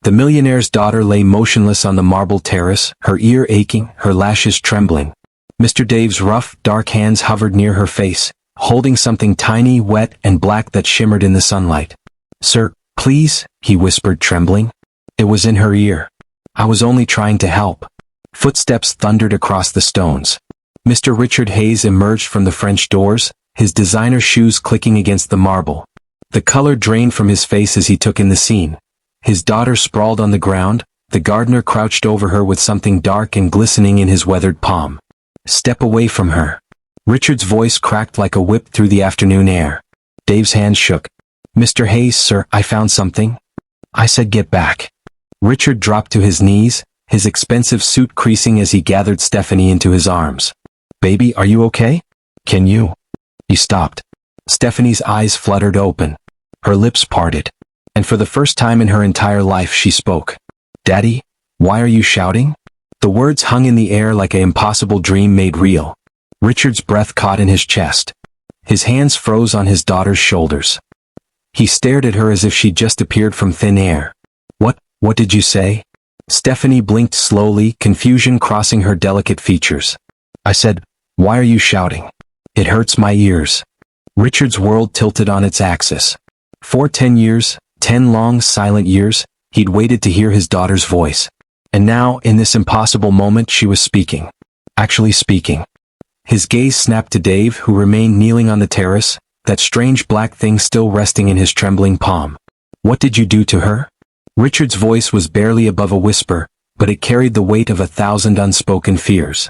The millionaire's daughter lay motionless on the marble terrace, her ear aching, her lashes trembling. Mr. Dave's rough, dark hands hovered near her face, holding something tiny, wet, and black that shimmered in the sunlight. "Sir, please," he whispered, trembling. It was in her ear. "I was only trying to help." Footsteps thundered across the stones. Mr. Richard Hayes emerged from the French doors, his designer shoes clicking against the marble. The color drained from his face as he took in the scene. His daughter sprawled on the ground, the gardener crouched over her with something dark and glistening in his weathered palm. "Step away from her." Richard's voice cracked like a whip through the afternoon air. Dave's hand shook. "Mr. Hayes, sir, I found something." "I said get back." Richard dropped to his knees, his expensive suit creasing as he gathered Stephanie into his arms. "Baby, are you okay? Can you?" He stopped. Stephanie's eyes fluttered open. Her lips parted. And for the first time in her entire life she spoke. "Daddy, why are you shouting?" The words hung in the air like an impossible dream made real. Richard's breath caught in his chest. His hands froze on his daughter's shoulders. He stared at her as if she'd just appeared from thin air. What did you say?" Stephanie blinked slowly, confusion crossing her delicate features. "I said, why are you shouting? It hurts my ears." Richard's world tilted on its axis. For 10 years, 10 long, silent years, he'd waited to hear his daughter's voice. And now, in this impossible moment, she was speaking. Actually speaking. His gaze snapped to Dave, who remained kneeling on the terrace, that strange black thing still resting in his trembling palm. "What did you do to her?" Richard's voice was barely above a whisper, but it carried the weight of 1,000 unspoken fears.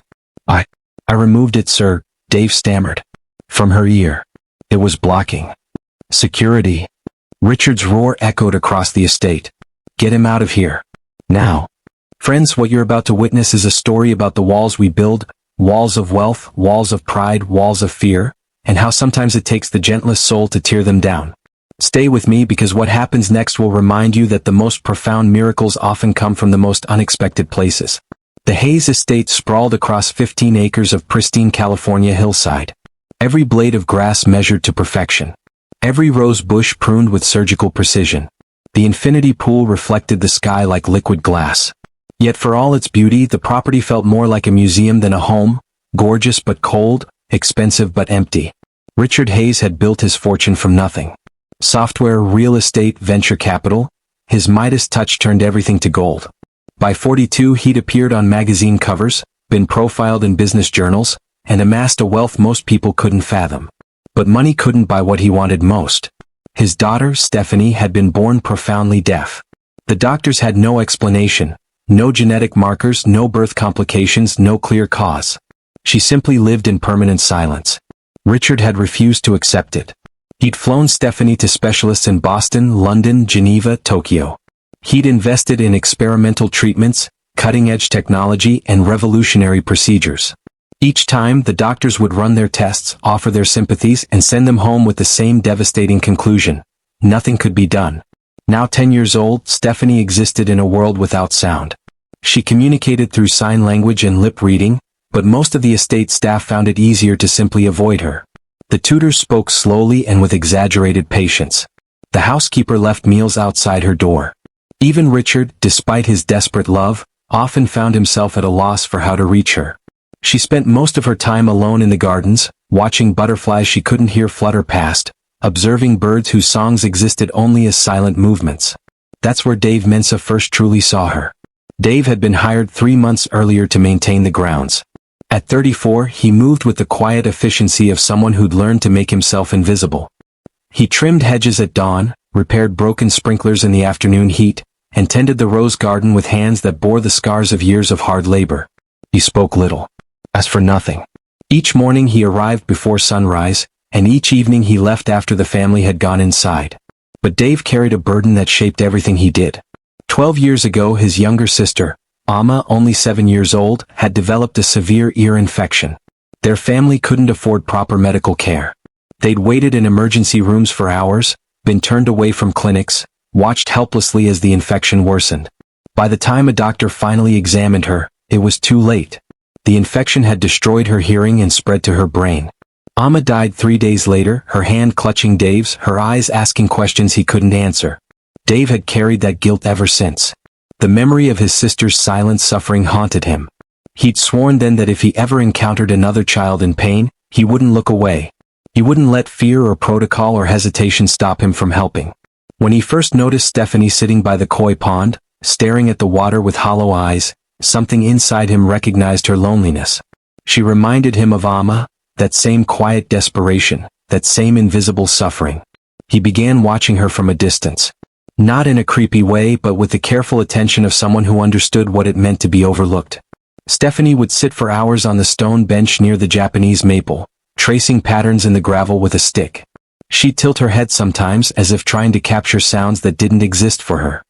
I removed it, sir," Dave stammered. "From her ear. It was blocking security." Richard's roar echoed across the estate. "Get him out of here. Now." Friends, what you're about to witness is a story about the walls we build, walls of wealth, walls of pride, walls of fear, and how sometimes it takes the gentlest soul to tear them down. Stay with me because what happens next will remind you that the most profound miracles often come from the most unexpected places. The Hayes estate sprawled across 15 acres of pristine California hillside. Every blade of grass measured to perfection. Every rose bush pruned with surgical precision. The infinity pool reflected the sky like liquid glass. Yet for all its beauty, the property felt more like a museum than a home, gorgeous but cold, expensive but empty. Richard Hayes had built his fortune from nothing. Software, real estate, venture capital, his Midas touch turned everything to gold. By 42 he'd appeared on magazine covers, been profiled in business journals, and amassed a wealth most people couldn't fathom. But money couldn't buy what he wanted most. His daughter, Stephanie, had been born profoundly deaf. The doctors had no explanation, no genetic markers, no birth complications, no clear cause. She simply lived in permanent silence. Richard had refused to accept it. He'd flown Stephanie to specialists in Boston, London, Geneva, Tokyo. He'd invested in experimental treatments, cutting-edge technology, and revolutionary procedures. Each time, the doctors would run their tests, offer their sympathies, and send them home with the same devastating conclusion. Nothing could be done. Now 10 years old, Stephanie existed in a world without sound. She communicated through sign language and lip reading, but most of the estate staff found it easier to simply avoid her. The tutors spoke slowly and with exaggerated patience. The housekeeper left meals outside her door. Even Richard, despite his desperate love, often found himself at a loss for how to reach her. She spent most of her time alone in the gardens, watching butterflies she couldn't hear flutter past, observing birds whose songs existed only as silent movements. That's where Dave Mensa first truly saw her. Dave had been hired 3 months earlier to maintain the grounds. At 34, he moved with the quiet efficiency of someone who'd learned to make himself invisible. He trimmed hedges at dawn, repaired broken sprinklers in the afternoon heat, and tended the rose garden with hands that bore the scars of years of hard labor. He spoke little. Asked for nothing. Each morning he arrived before sunrise, and each evening he left after the family had gone inside. But Dave carried a burden that shaped everything he did. 12 years ago, his younger sister, Amma, only 7 years old, had developed a severe ear infection. Their family couldn't afford proper medical care. They'd waited in emergency rooms for hours, been turned away from clinics, watched helplessly as the infection worsened. By the time a doctor finally examined her, it was too late. The infection had destroyed her hearing and spread to her brain. Amma died 3 days later, her hand clutching Dave's, her eyes asking questions he couldn't answer. Dave had carried that guilt ever since. The memory of his sister's silent suffering haunted him. He'd sworn then that if he ever encountered another child in pain, he wouldn't look away. He wouldn't let fear or protocol or hesitation stop him from helping. When he first noticed Stephanie sitting by the koi pond, staring at the water with hollow eyes, something inside him recognized her loneliness. She reminded him of Amma, that same quiet desperation, that same invisible suffering. He began watching her from a distance. Not in a creepy way, but with the careful attention of someone who understood what it meant to be overlooked. Stephanie would sit for hours on the stone bench near the Japanese maple, tracing patterns in the gravel with a stick. She'd tilt her head sometimes as if trying to capture sounds that didn't exist for her.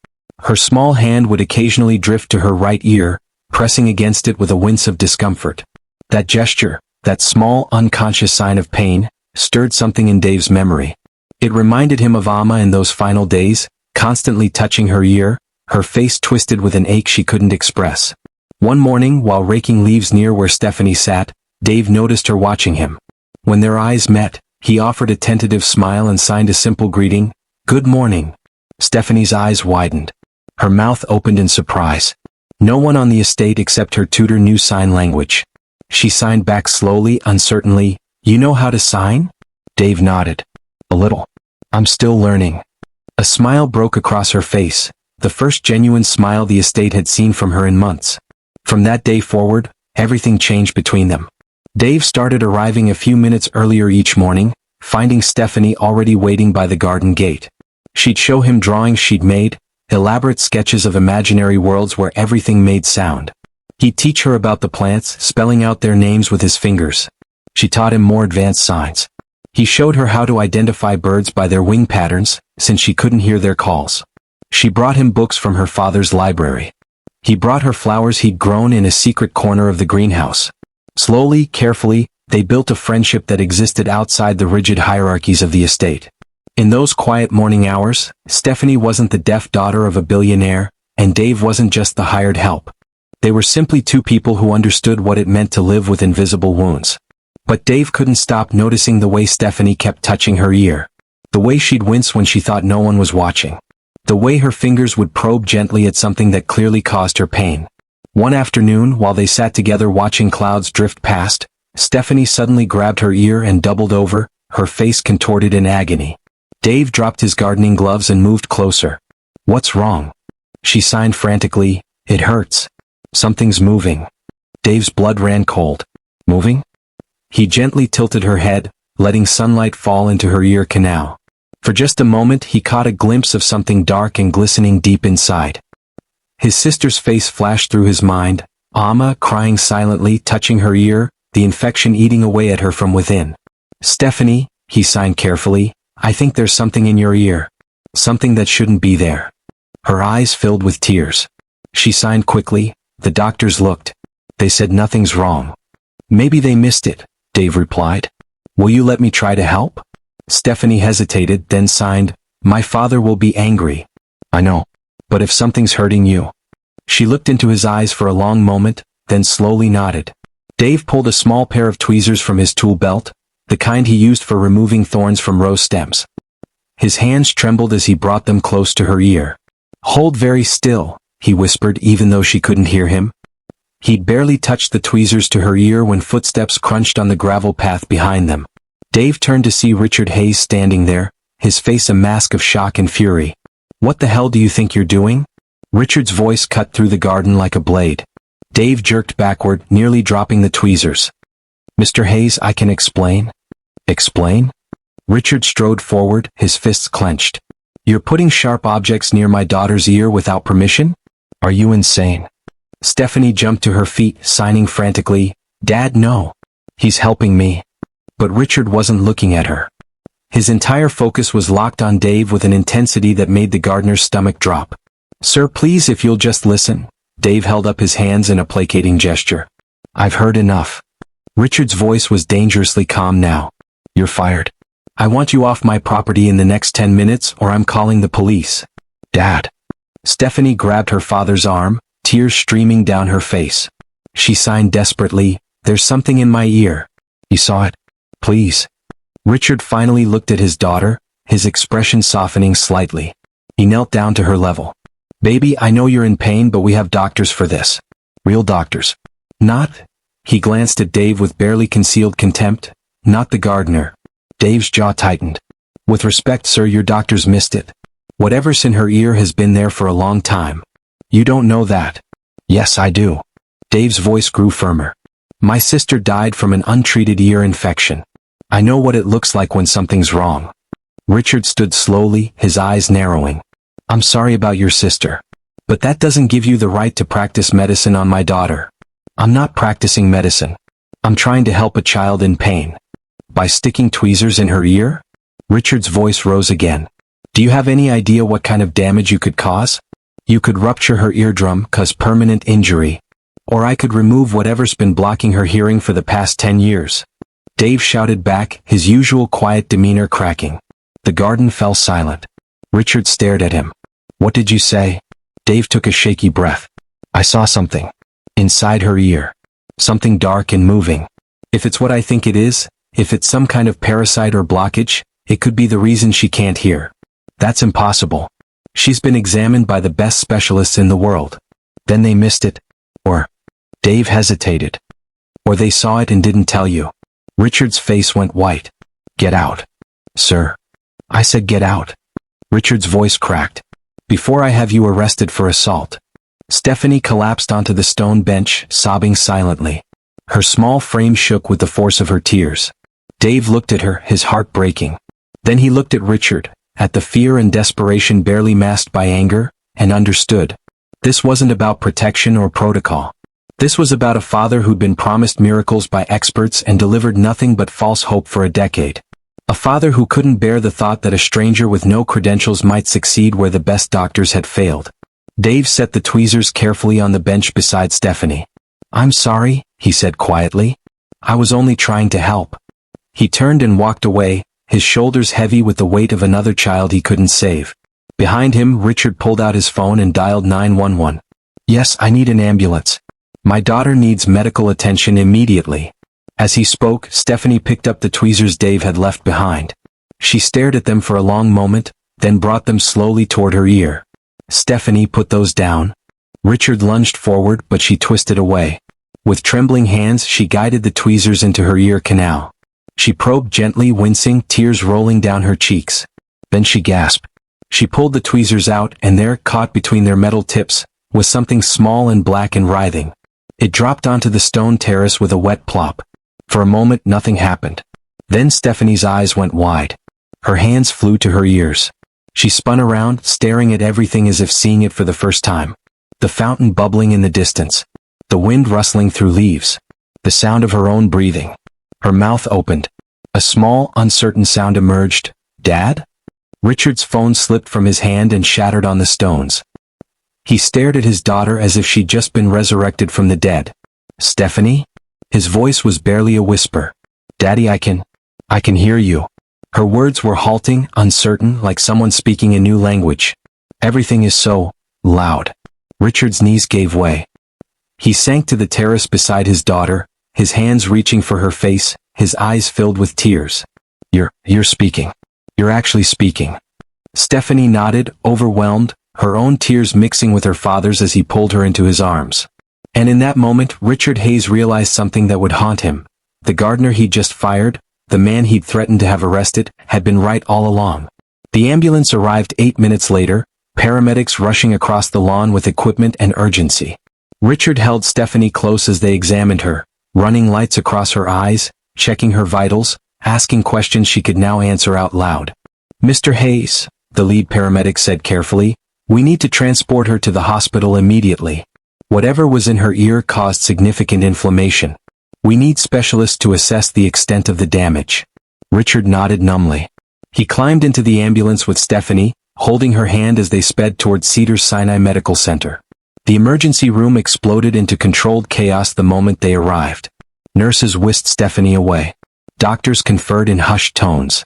Her small hand would occasionally drift to her right ear, pressing against it with a wince of discomfort. That gesture, that small unconscious sign of pain, stirred something in Dave's memory. It reminded him of Amma in those final days, constantly touching her ear, her face twisted with an ache she couldn't express. One morning, while raking leaves near where Stephanie sat, Dave noticed her watching him. When their eyes met, he offered a tentative smile and signed a simple greeting, "Good morning." Stephanie's eyes widened. Her mouth opened in surprise. No one on the estate except her tutor knew sign language. She signed back slowly, uncertainly, "You know how to sign?" Dave nodded. "A little. I'm still learning." A smile broke across her face, the first genuine smile the estate had seen from her in months. From that day forward, everything changed between them. Dave started arriving a few minutes earlier each morning, finding Stephanie already waiting by the garden gate. She'd show him drawings she'd made, elaborate sketches of imaginary worlds where everything made sound. He'd teach her about the plants, spelling out their names with his fingers. She taught him more advanced signs. He showed her how to identify birds by their wing patterns, since she couldn't hear their calls. She brought him books from her father's library. He brought her flowers he'd grown in a secret corner of the greenhouse. Slowly, carefully, they built a friendship that existed outside the rigid hierarchies of the estate. In those quiet morning hours, Stephanie wasn't the deaf daughter of a billionaire, and Dave wasn't just the hired help. They were simply two people who understood what it meant to live with invisible wounds. But Dave couldn't stop noticing the way Stephanie kept touching her ear. The way she'd wince when she thought no one was watching. The way her fingers would probe gently at something that clearly caused her pain. One afternoon, while they sat together watching clouds drift past, Stephanie suddenly grabbed her ear and doubled over, her face contorted in agony. Dave dropped his gardening gloves and moved closer. "What's wrong?" She signed frantically, "It hurts. Something's moving." Dave's blood ran cold. "Moving?" He gently tilted her head, letting sunlight fall into her ear canal. For just a moment he caught a glimpse of something dark and glistening deep inside. His sister's face flashed through his mind, Amma crying silently, touching her ear, the infection eating away at her from within. "Stephanie," he signed carefully, "I think there's something in your ear. Something that shouldn't be there." Her eyes filled with tears. She signed quickly, "The doctors looked. They said nothing's wrong." "Maybe they missed it," Dave replied. "Will you let me try to help?" Stephanie hesitated, then signed, "My father will be angry." "I know. But if something's hurting you." She looked into his eyes for a long moment, then slowly nodded. Dave pulled a small pair of tweezers from his tool belt, the kind he used for removing thorns from rose stems. His hands trembled as he brought them close to her ear. "Hold very still," he whispered even though she couldn't hear him. He'd barely touched the tweezers to her ear when footsteps crunched on the gravel path behind them. Dave turned to see Richard Hayes standing there, his face a mask of shock and fury. "What the hell do you think you're doing?" Richard's voice cut through the garden like a blade. Dave jerked backward, nearly dropping the tweezers. "Mr. Hayes, I can explain." "Explain?" Richard strode forward, his fists clenched. "You're putting sharp objects near my daughter's ear without permission? Are you insane?" Stephanie jumped to her feet, signing frantically, "Dad, no. He's helping me." But Richard wasn't looking at her. His entire focus was locked on Dave with an intensity that made the gardener's stomach drop. "Sir, please, if you'll just listen." Dave held up his hands in a placating gesture. "I've heard enough." Richard's voice was dangerously calm now. "You're fired. I want you off my property in the next 10 minutes or I'm calling the police." "Dad." Stephanie grabbed her father's arm, tears streaming down her face. She signed desperately, "There's something in my ear." "You saw it? Please." Richard finally looked at his daughter, his expression softening slightly. He knelt down to her level. Baby, I know you're in pain, but we have doctors for this. Real doctors. Not? He glanced at Dave with barely concealed contempt. Not the Gardner. Dave's jaw tightened. With respect, sir, your doctors missed it. Whatever's in her ear has been there for a long time. You don't know that. Yes, I do. Dave's voice grew firmer. My sister died from an untreated ear infection. I know what it looks like when something's wrong. Richard stood slowly, his eyes narrowing. I'm sorry about your sister. But that doesn't give you the right to practice medicine on my daughter. I'm not practicing medicine. I'm trying to help a child in pain. By sticking tweezers in her ear? Richard's voice rose again. Do you have any idea what kind of damage you could cause? You could rupture her eardrum, cause permanent injury. Or I could remove whatever's been blocking her hearing for the past 10 years. Dave shouted back, his usual quiet demeanor cracking. The garden fell silent. Richard stared at him. What did you say? Dave took a shaky breath. I saw something. Inside her ear. Something dark and moving. If it's what I think it is, if it's some kind of parasite or blockage, it could be the reason she can't hear. That's impossible. She's been examined by the best specialists in the world. Then they missed it. Or... Dave hesitated. Or they saw it and didn't tell you. Richard's face went white. Get out. Sir. I said get out. Richard's voice cracked. Before I have you arrested for assault. Stephanie collapsed onto the stone bench, sobbing silently. Her small frame shook with the force of her tears. Dave looked at her, his heart breaking. Then he looked at Richard, at the fear and desperation barely masked by anger, and understood. This wasn't about protection or protocol. This was about a father who'd been promised miracles by experts and delivered nothing but false hope for a decade. A father who couldn't bear the thought that a stranger with no credentials might succeed where the best doctors had failed. Dave set the tweezers carefully on the bench beside Stephanie. I'm sorry, he said quietly. I was only trying to help. He turned and walked away, his shoulders heavy with the weight of another child he couldn't save. Behind him, Richard pulled out his phone and dialed 911. Yes, I need an ambulance. My daughter needs medical attention immediately. As he spoke, Stephanie picked up the tweezers Dave had left behind. She stared at them for a long moment, then brought them slowly toward her ear. Stephanie, put those down. Richard lunged forward, but she twisted away. With trembling hands, she guided the tweezers into her ear canal. She probed gently, wincing, tears rolling down her cheeks. Then she gasped. She pulled the tweezers out, and there, caught between their metal tips, was something small and black and writhing. It dropped onto the stone terrace with a wet plop. For a moment nothing happened. Then Stephanie's eyes went wide. Her hands flew to her ears. She spun around, staring at everything as if seeing it for the first time. The fountain bubbling in the distance. The wind rustling through leaves. The sound of her own breathing. Her mouth opened. A small, uncertain sound emerged. Dad? Richard's phone slipped from his hand and shattered on the stones. He stared at his daughter as if she'd just been resurrected from the dead. Stephanie? His voice was barely a whisper. Daddy, I can hear you. Her words were halting, uncertain, like someone speaking a new language. Everything is so loud. Richard's knees gave way. He sank to the terrace beside his daughter, his hands reaching for her face, his eyes filled with tears. You're speaking. You're actually speaking. Stephanie nodded, overwhelmed, her own tears mixing with her father's as he pulled her into his arms. And in that moment, Richard Hayes realized something that would haunt him. The gardener he'd just fired, the man he'd threatened to have arrested, had been right all along. The ambulance arrived 8 minutes later, paramedics rushing across the lawn with equipment and urgency. Richard held Stephanie close as they examined her, running lights across her eyes, checking her vitals, asking questions she could now answer out loud. Mr. Hayes, the lead paramedic said carefully, we need to transport her to the hospital immediately. Whatever was in her ear caused significant inflammation. We need specialists to assess the extent of the damage. Richard nodded numbly. He climbed into the ambulance with Stephanie, holding her hand as they sped toward Cedars-Sinai Medical Center. The emergency room exploded into controlled chaos the moment they arrived. Nurses whisked Stephanie away. Doctors conferred in hushed tones.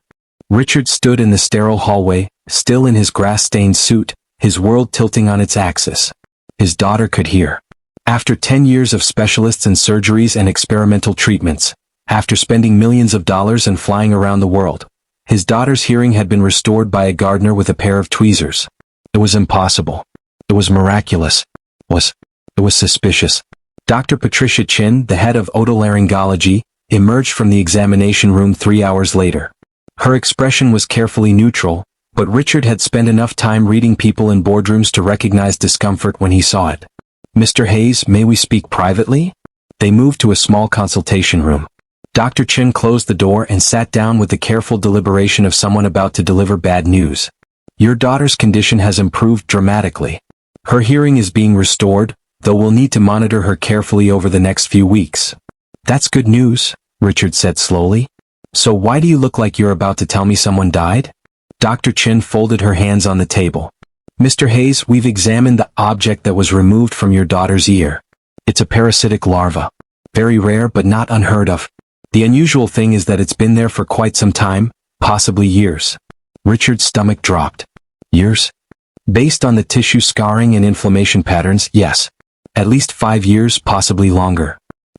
Richard stood in the sterile hallway, still in his grass-stained suit, his world tilting on its axis. His daughter could hear. After 10 years of specialists and surgeries and experimental treatments, after spending millions of dollars and flying around the world, his daughter's hearing had been restored by a gardener with a pair of tweezers. It was impossible. It was miraculous. It was suspicious. Dr. Patricia Chin, the head of otolaryngology, emerged from the examination room 3 hours later. Her expression was carefully neutral, but Richard had spent enough time reading people in boardrooms to recognize discomfort when he saw it. "Mr. Hayes, may we speak privately?" They moved to a small consultation room. Dr. Chin closed the door and sat down with the careful deliberation of someone about to deliver bad news. "Your daughter's condition has improved dramatically. Her hearing is being restored, though we'll need to monitor her carefully over the next few weeks." "That's good news," Richard said slowly. "So why do you look like you're about to tell me someone died?" Dr. Chin folded her hands on the table. "Mr. Hayes, we've examined the object that was removed from your daughter's ear. It's a parasitic larva. Very rare but not unheard of. The unusual thing is that it's been there for quite some time, possibly years." Richard's stomach dropped. "Years?" "Based on the tissue scarring and inflammation patterns, yes. At least 5 years, possibly longer.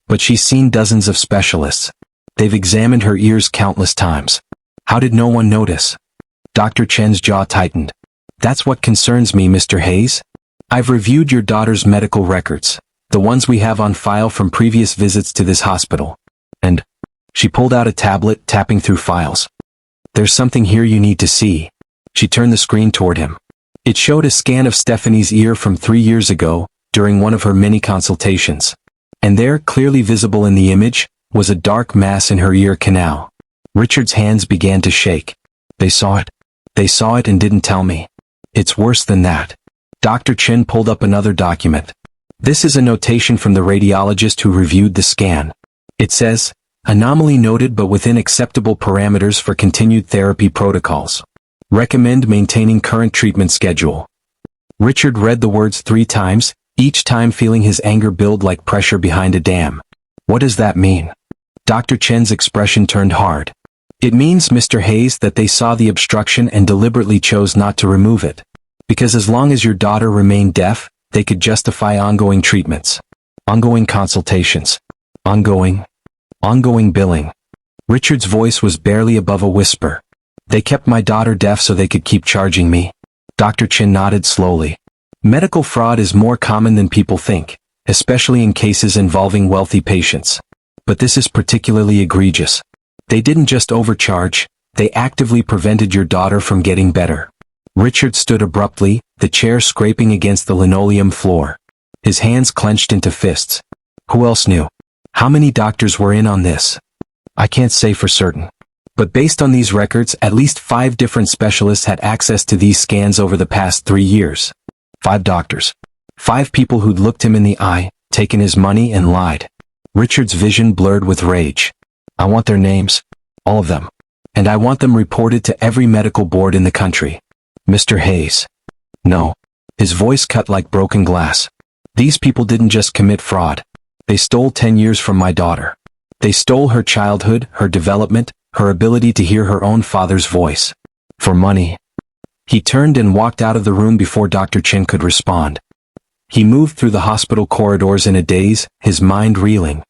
But she's seen dozens of specialists. They've examined her ears countless times. How did no one notice?" Dr. Chen's jaw tightened. "That's what concerns me, Mr. Hayes. I've reviewed your daughter's medical records, the ones we have on file from previous visits to this hospital. And..." She pulled out a tablet, tapping through files. "There's something here you need to see." She turned the screen toward him. It showed a scan of Stephanie's ear from 3 years ago, during one of her many consultations. And there, clearly visible in the image, was a dark mass in her ear canal. Richard's hands began to shake. "They saw it. They saw it and didn't tell me. It's worse than that." Dr. Chin pulled up another document. "This is a notation from the radiologist who reviewed the scan. It says, 'Anomaly noted but within acceptable parameters for continued therapy protocols. Recommend maintaining current treatment schedule.'" Richard read the words 3 times, each time feeling his anger build like pressure behind a dam. "What does that mean?" Dr. Chen's expression turned hard. "It means, Mr. Hayes, that they saw the obstruction and deliberately chose not to remove it. Because as long as your daughter remained deaf, they could justify ongoing treatments. Ongoing consultations. Ongoing billing." Richard's voice was barely above a whisper. "They kept my daughter deaf so they could keep charging me." Dr. Chin nodded slowly. "Medical fraud is more common than people think, especially in cases involving wealthy patients. But this is particularly egregious. They didn't just overcharge, they actively prevented your daughter from getting better." Richard stood abruptly, the chair scraping against the linoleum floor. His hands clenched into fists. "Who else knew? How many doctors were in on this?" "I can't say for certain. But based on these records, at least 5 different specialists had access to these scans over the past 3 years. 5 doctors. 5 people who'd looked him in the eye, taken his money and lied." Richard's vision blurred with rage. "I want their names. All of them. And I want them reported to every medical board in the country. Mr. Hayes." "No." His voice cut like broken glass. "These people didn't just commit fraud. They stole 10 years from my daughter. They stole her childhood, her development, her ability to hear her own father's voice. For money." He turned and walked out of the room before Dr. Chin could respond. He moved through the hospital corridors in a daze, his mind reeling.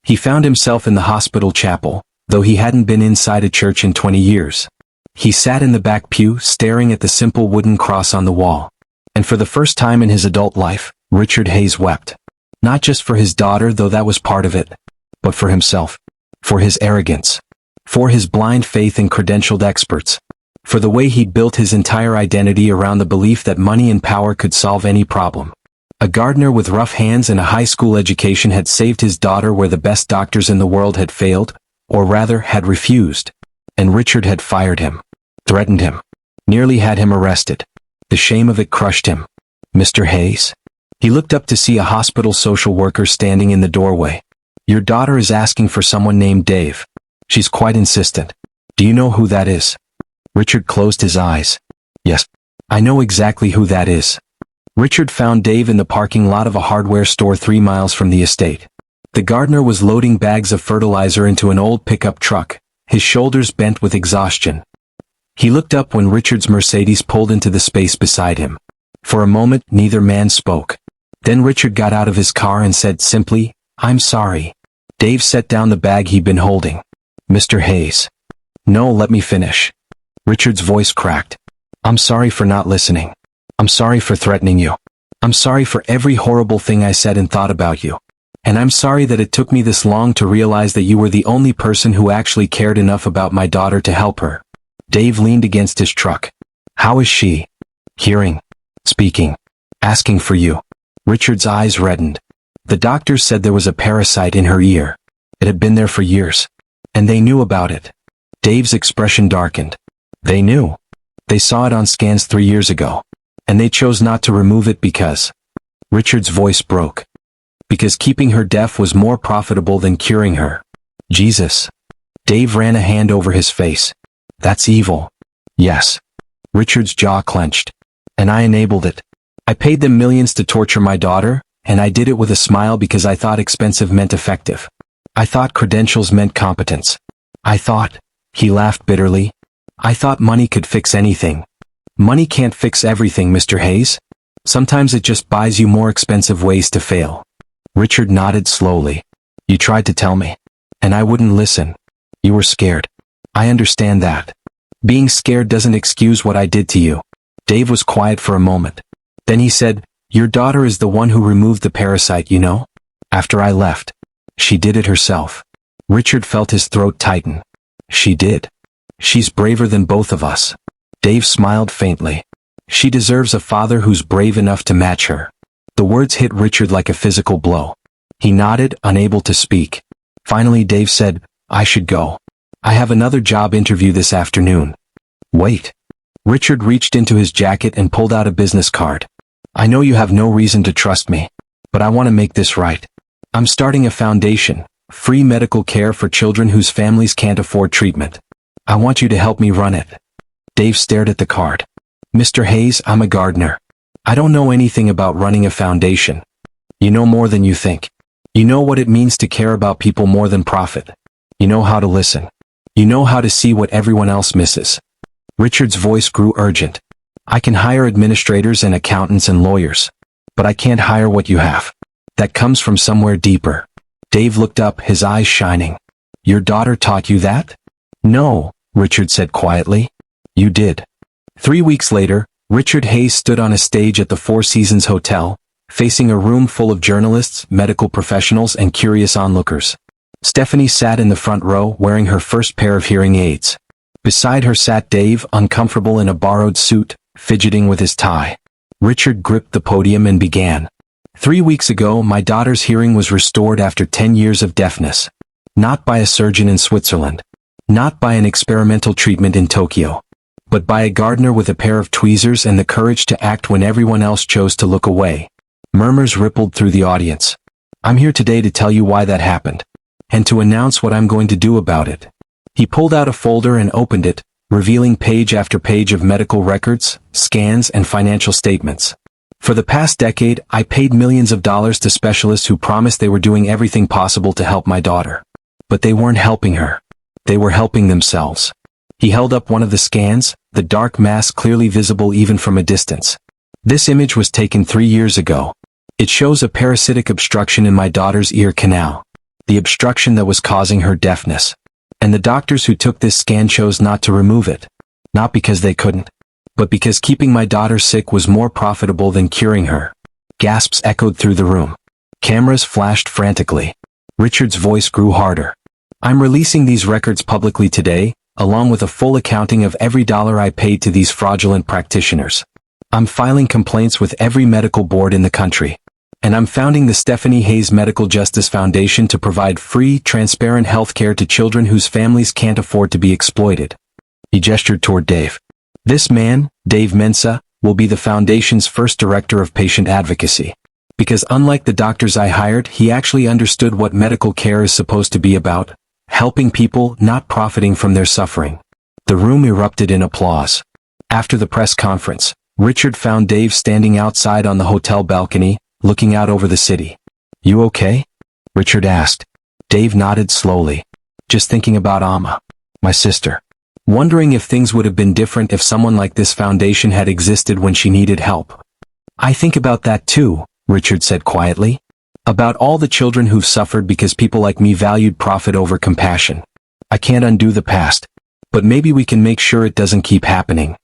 He found himself in the hospital chapel, though he hadn't been inside a church in 20 years. He sat in the back pew, staring at the simple wooden cross on the wall. And for the first time in his adult life, Richard Hayes wept. Not just for his daughter, though that was part of it, but for himself. For his arrogance. For his blind faith in credentialed experts. For the way he'd built his entire identity around the belief that money and power could solve any problem. A Gardner with rough hands and a high school education had saved his daughter where the best doctors in the world had failed, or rather had refused. And Richard had fired him. Threatened him. Nearly had him arrested. The shame of it crushed him. "Mr. Hayes?" He looked up to see a hospital social worker standing in the doorway. "Your daughter is asking for someone named Dave. She's quite insistent. Do you know who that is?" Richard closed his eyes. "Yes, I know exactly who that is." Richard found Dave in the parking lot of a hardware store 3 miles from the estate. The gardener was loading bags of fertilizer into an old pickup truck, his shoulders bent with exhaustion. He looked up when Richard's Mercedes pulled into the space beside him. For a moment, neither man spoke. Then Richard got out of his car and said simply, "I'm sorry." Dave set down the bag he'd been holding. "Mr. Hayes." "No, let me finish." Richard's voice cracked. "I'm sorry for not listening. I'm sorry for threatening you. I'm sorry for every horrible thing I said and thought about you. And I'm sorry that it took me this long to realize that you were the only person who actually cared enough about my daughter to help her. Dave leaned against his truck. How is she? Hearing. Speaking. Asking for you. Richard's eyes reddened. The doctors said there was a parasite in her ear. It had been there for years. And they knew about it. Dave's expression darkened. They knew. They saw it on scans 3 years ago. And they chose not to remove it because... Richard's voice broke. Because keeping her deaf was more profitable than curing her. Jesus. Dave ran a hand over his face. That's evil. Yes. Richard's jaw clenched. And I enabled it. I paid them millions to torture my daughter, and I did it with a smile because I thought expensive meant effective. I thought credentials meant competence. I thought, he laughed bitterly, I thought money could fix anything. Money can't fix everything, Mr. Hayes. Sometimes it just buys you more expensive ways to fail. Richard nodded slowly. You tried to tell me. And I wouldn't listen. You were scared. I understand that. Being scared doesn't excuse what I did to you. Dave was quiet for a moment. Then he said, your daughter is the one who removed the parasite, you know? After I left. She did it herself. Richard felt his throat tighten. She did. She's braver than both of us. Dave smiled faintly. She deserves a father who's brave enough to match her. The words hit Richard like a physical blow. He nodded, unable to speak. Finally Dave said, I should go. I have another job interview this afternoon. Wait. Richard reached into his jacket and pulled out a business card. I know you have no reason to trust me, but I want to make this right. I'm starting a foundation, free medical care for children whose families can't afford treatment. I want you to help me run it. Dave stared at the card. Mr. Hayes, I'm a Gardner. I don't know anything about running a foundation. You know more than you think. You know what it means to care about people more than profit. You know how to listen. You know how to see what everyone else misses. Richard's voice grew urgent. I can hire administrators and accountants and lawyers. But I can't hire what you have. That comes from somewhere deeper. Dave looked up, his eyes shining. Your daughter taught you that? No, Richard said quietly. You did. 3 weeks later, Richard Hayes stood on a stage at the Four Seasons Hotel, facing a room full of journalists, medical professionals, and curious onlookers. Stephanie sat in the front row wearing her first pair of hearing aids. Beside her sat Dave, uncomfortable in a borrowed suit, fidgeting with his tie. Richard gripped the podium and began. 3 weeks ago, my daughter's hearing was restored after 10 years of deafness. Not by a surgeon in Switzerland. Not by an experimental treatment in Tokyo. But by a Gardner with a pair of tweezers and the courage to act when everyone else chose to look away. Murmurs rippled through the audience. I'm here today to tell you why that happened. And to announce what I'm going to do about it. He pulled out a folder and opened it, revealing page after page of medical records, scans, and financial statements. For the past decade, I paid millions of dollars to specialists who promised they were doing everything possible to help my daughter. But they weren't helping her. They were helping themselves. He held up one of the scans, the dark mass clearly visible even from a distance. This image was taken 3 years ago. It shows a parasitic obstruction in my daughter's ear canal. The obstruction that was causing her deafness. And the doctors who took this scan chose not to remove it. Not because they couldn't, but because keeping my daughter sick was more profitable than curing her. Gasps echoed through the room. Cameras flashed frantically. Richard's voice grew harder. I'm releasing these records publicly today, along with a full accounting of every dollar I paid to these fraudulent practitioners. I'm filing complaints with every medical board in the country. And I'm founding the Stephanie Hayes Medical Justice Foundation to provide free, transparent health care to children whose families can't afford to be exploited. He gestured toward Dave. This man, Dave Mensa, will be the foundation's first director of patient advocacy. Because unlike the doctors I hired, he actually understood what medical care is supposed to be about. Helping people, not profiting from their suffering. The room erupted in applause. After the press conference, Richard found Dave standing outside on the hotel balcony, looking out over the city. You okay? Richard asked. Dave nodded slowly. Just thinking about Amma, my sister. Wondering if things would have been different if someone like this foundation had existed when she needed help. I think about that too, Richard said quietly. About all the children who've suffered because people like me valued profit over compassion. I can't undo the past. But maybe we can make sure it doesn't keep happening.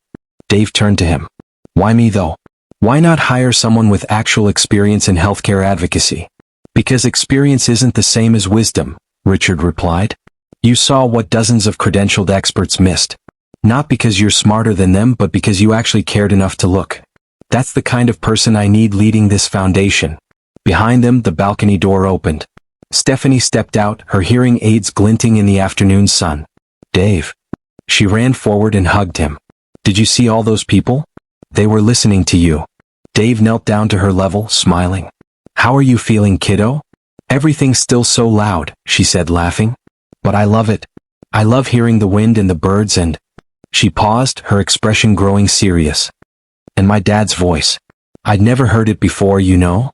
Dave turned to him. Why me though? Why not hire someone with actual experience in healthcare advocacy? Because experience isn't the same as wisdom, Richard replied. You saw what dozens of credentialed experts missed. Not because you're smarter than them, but because you actually cared enough to look. That's the kind of person I need leading this foundation. Behind them, the balcony door opened. Stephanie stepped out, her hearing aids glinting in the afternoon sun. Dave. She ran forward and hugged him. Did you see all those people? They were listening to you. Dave knelt down to her level, smiling. How are you feeling, kiddo? Everything's still so loud, she said, laughing. But I love it. I love hearing the wind and the birds and... She paused, her expression growing serious. And my dad's voice. I'd never heard it before, you know?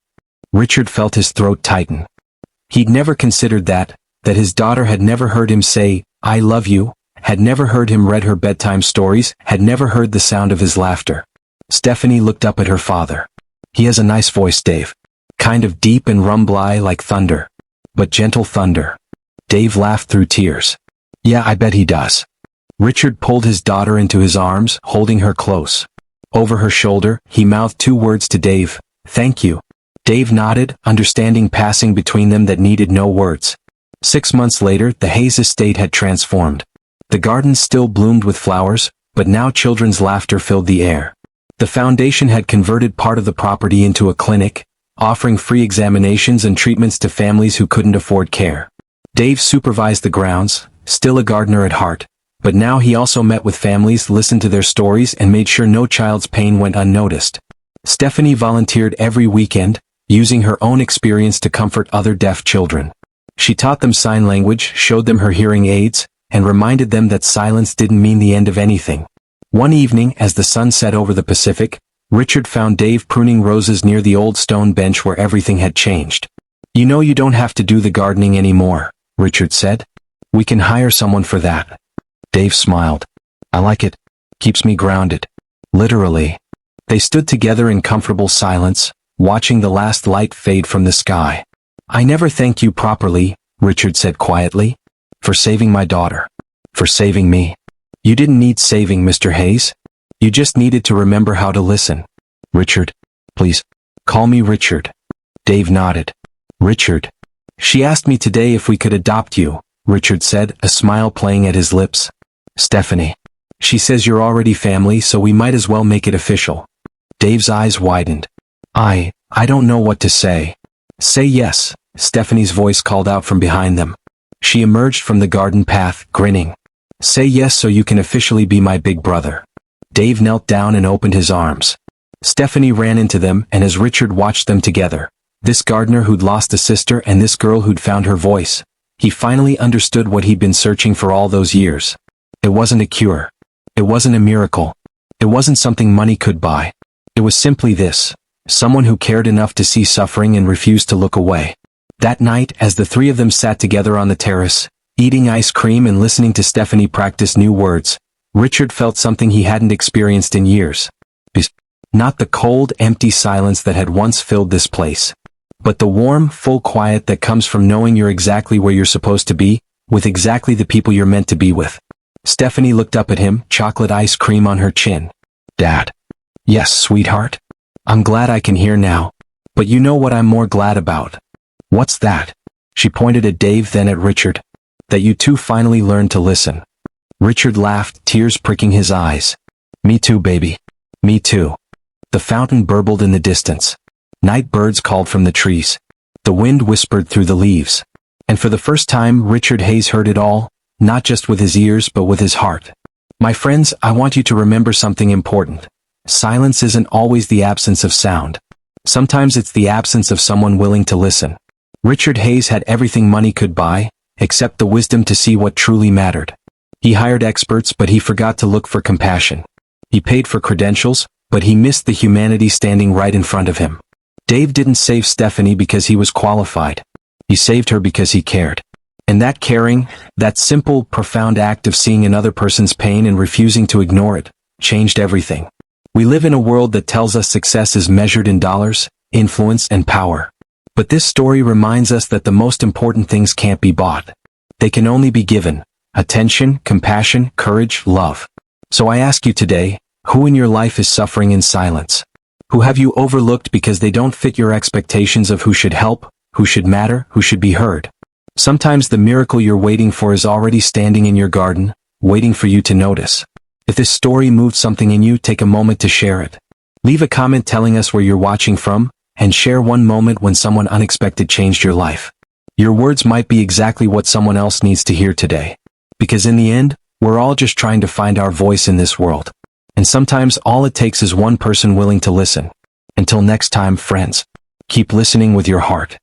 Richard felt his throat tighten. He'd never considered that his daughter had never heard him say, I love you, had never heard him read her bedtime stories, had never heard the sound of his laughter. Stephanie looked up at her father. He has a nice voice, Dave. Kind of deep and rumbly like thunder. But gentle thunder. Dave laughed through tears. Yeah, I bet he does. Richard pulled his daughter into his arms, holding her close. Over her shoulder, he mouthed 2 words to Dave. Thank you. Dave nodded, understanding passing between them that needed no words. 6 months later, the Hayes estate had transformed. The gardens still bloomed with flowers, but now children's laughter filled the air. The foundation had converted part of the property into a clinic, offering free examinations and treatments to families who couldn't afford care. Dave supervised the grounds, still a gardener at heart, but now he also met with families, listened to their stories, and made sure no child's pain went unnoticed. Stephanie volunteered every weekend, using her own experience to comfort other deaf children. She taught them sign language, showed them her hearing aids, and reminded them that silence didn't mean the end of anything. One evening, as the sun set over the Pacific, Richard found Dave pruning roses near the old stone bench where everything had changed. You know, you don't have to do the gardening anymore, Richard said. We can hire someone for that. Dave smiled. I like it. Keeps me grounded. Literally. They stood together in comfortable silence, watching the last light fade from the sky. I never thanked you properly, Richard said quietly. For saving my daughter. For saving me. You didn't need saving, Mr. Hayes. You just needed to remember how to listen. Richard. Please. Call me Richard. Dave nodded. Richard. She asked me today if we could adopt you, Richard said, a smile playing at his lips. Stephanie. She says you're already family, so we might as well make it official. Dave's eyes widened. I don't know what to say. Say yes, Stephanie's voice called out from behind them. She emerged from the garden path, grinning. Say yes so you can officially be my big brother. Dave knelt down and opened his arms. Stephanie ran into them, and as Richard watched them together, this gardener who'd lost a sister and this girl who'd found her voice, he finally understood what he'd been searching for all those years. It wasn't a cure. It wasn't a miracle. It wasn't something money could buy. It was simply this. Someone who cared enough to see suffering and refused to look away. That night, as the 3 of them sat together on the terrace, eating ice cream and listening to Stephanie practice new words, Richard felt something he hadn't experienced in years. Not the cold, empty silence that had once filled this place, but the warm, full quiet that comes from knowing you're exactly where you're supposed to be, with exactly the people you're meant to be with. Stephanie looked up at him, chocolate ice cream on her chin. Dad. Yes, sweetheart. I'm glad I can hear now. But you know what I'm more glad about? What's that? She pointed at Dave, then at Richard. That you two finally learned to listen. Richard laughed, tears pricking his eyes. Me too, baby. Me too. The fountain burbled in the distance. Night birds called from the trees. The wind whispered through the leaves. And for the first time, Richard Hayes heard it all, not just with his ears but with his heart. My friends, I want you to remember something important. Silence isn't always the absence of sound. Sometimes it's the absence of someone willing to listen. Richard Hayes had everything money could buy, except the wisdom to see what truly mattered. He hired experts, but he forgot to look for compassion. He paid for credentials, but he missed the humanity standing right in front of him. Dave didn't save Stephanie because he was qualified. He saved her because he cared. And that caring, that simple, profound act of seeing another person's pain and refusing to ignore it, changed everything. We live in a world that tells us success is measured in dollars, influence, and power. But this story reminds us that the most important things can't be bought. They can only be given. Attention, compassion, courage, love. So I ask you today, who in your life is suffering in silence? Who have you overlooked because they don't fit your expectations of who should help, who should matter, who should be heard? Sometimes the miracle you're waiting for is already standing in your garden, waiting for you to notice. If this story moved something in you, take a moment to share it. Leave a comment telling us where you're watching from, and share one moment when someone unexpected changed your life. Your words might be exactly what someone else needs to hear today. Because in the end, we're all just trying to find our voice in this world. And sometimes all it takes is one person willing to listen. Until next time, friends, keep listening with your heart.